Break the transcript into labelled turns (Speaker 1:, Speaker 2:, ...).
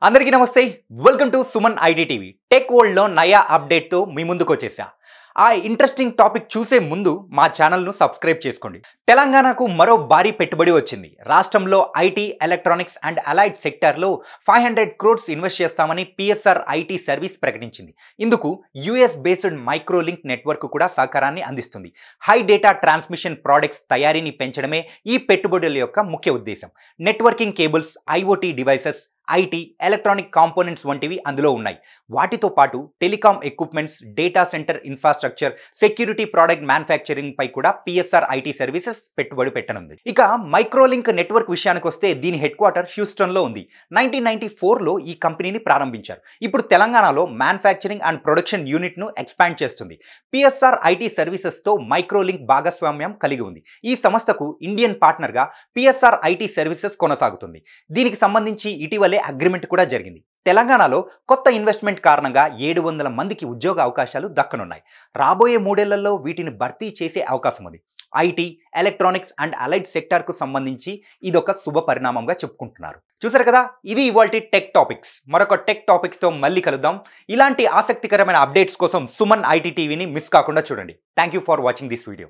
Speaker 1: అందరికీ నమస్తే. Welcome to Suman IT TV. Tech వరల్డ్లో నయా అప్డేట్తో మీ ముందుకు వచ్చేసా. ఆ ఇంట్రెస్టింగ్ టాపిక్ చూసే ముందు మా ఛానల్ను సబ్స్క్రైబ్ చేసుకోండి. తెలంగాణకు మరో భారీ పెట్టుబడి వచ్చింది. రాష్ట్రంలో ఐటీ, ఎలక్ట్రానిక్స్ అండ్ అలైడ్ సెక్టార్లో 500 crores ఇన్వెస్ట్ చేస్తామని పిఎస్ఆర్ ఐటీ సర్వీస్ ప్రకటించింది. ఇందుకు యుఎస్ బేస్డ్ మైక్రోలింక్ నెట్వర్క్ కూడా సహకారాన్ని అందిస్తుంది. హై డేటా ట్రాన్స్మిషన్ ప్రోడక్ట్స్ తయారీని పెంచడమే ఈ పెట్టుబడుల యొక్క ముఖ్య ఉద్దేశం. Networking cables, IoT devices, IT, electronic components వంటివి అందులో ఉన్నాయి. వాటితో పాటు telecom equipments, data center infrastructure, security product manufacturing పై కూడా పిఎస్ఆర్ ఐటీ సర్వీసెస్ పెట్టుబడి పెట్టనుంది. ఇక మైక్రోలింక్ నెట్వర్క్ విషయానికి వస్తే దీని హెడ్ క్వార్టర్ హ్యూస్టన్లో ఉంది. 1994లో ఈ కంపెనీని ప్రారంభించారు. ఇప్పుడు తెలంగాణలో మ్యానుఫ్యాక్చరింగ్ అండ్ ప్రొడక్షన్ యూనిట్ను ఎక్స్పాండ్ చేస్తుంది. పిఎస్ఆర్ ఐటీ సర్వీసెస్తో మైక్రోలింక్ భాగస్వామ్యం కలిగి ఉంది. ఈ సంస్థకు ఇండియన్ పార్ట్నర్గా పిఎస్ఆర్ ఐటీ సర్వీసెస్ కొనసాగుతుంది. దీనికి సంబంధించి ఇటీవలే అగ్రిమెంట్ కూడా జరిగింది. తెలంగాణలో కొత్త ఇన్వెస్ట్మెంట్ కారణంగా 700 మందికి ఉద్యోగ అవకాశాలు దక్కనున్నాయి. రాబోయే 3 ఏళ్లలో వీటిని భర్తీ చేసే అవకాశం ఉంది. ఐటీ, ఎలక్ట్రానిక్స్ అండ్ అలైడ్ సెక్టార్కు సంబంధించి ఇదొక శుభ పరిణామంగా చెప్పుకుంటున్నారు. చూసారు కదా, ఇది ఇవాల్టి టెక్ టాపిక్స్. మరొక టెక్ టాపిక్స్తో మళ్ళీ కలుద్దాం. ఇలాంటి ఆసక్తికరమైన అప్డేట్స్ కోసం సుమన్ ఐటీ టీవీని మిస్ కాకుండా చూడండి. Thank you for watching this video.